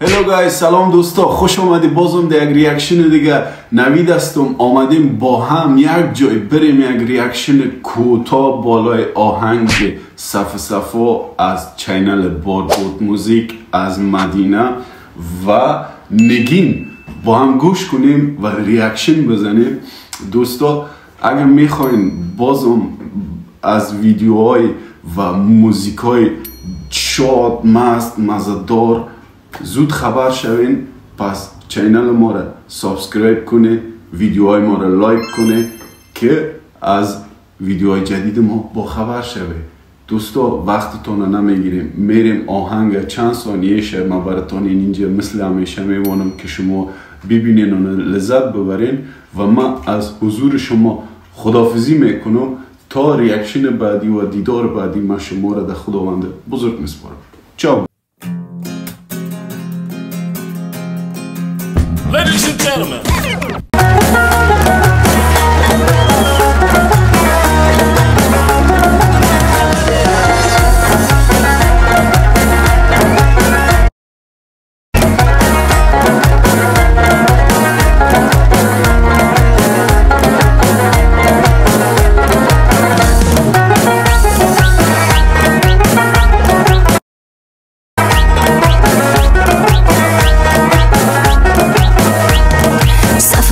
هلو گایز، سلام دوستا، خوش آمدی. بازم در یک ریاکشن دیگه نوید هستم. آمدیم با هم یک جای بریم یک ریاکشن کوتاه بالای آهنگ صفا از چینل بادباد موزیک از مدینه و نگین با هم گوش کنیم و ریاکشن بزنیم. دوستا اگر میخواین بازم از ویدیوهای و موزیکای شاد مست مزدار زود خبر شوین، پس چینل ما را سابسکرایب کنه، ویدیوهای ما را لایک کنه که از ویدیوهای جدید ما با خبر شوه. دوستا وقتتون نمیگیریم، میریم آهنگ چند ثانیه شه. من براتون اینجا مثل همیشه میمونم که شما ببینین و لذت ببرین و من از حضور شما خداحافظی میکنم تا ریاکشن بعدی و دیدار بعدی. من شما را در خداوند بزرگ میسپارم. چاو. Ladies and gentlemen.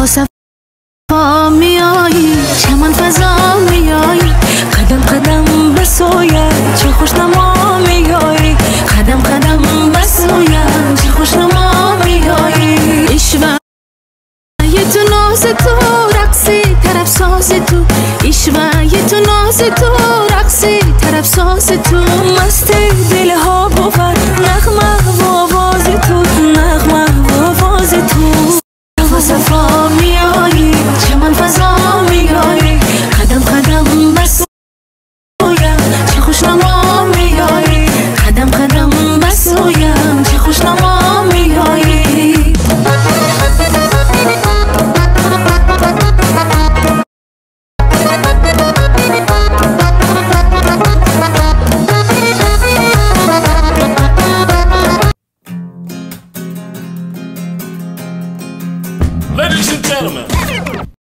صفا میایی چمن فضا میایی قدم قدم بسویم چه خوشنما میایی قدم قدم بسویم چه خوشنما میایی اشوه یه تو ناز تو رقصی طرف ساز تو اشوه یه تو ناز تو رقصی طرف ساز تو مستی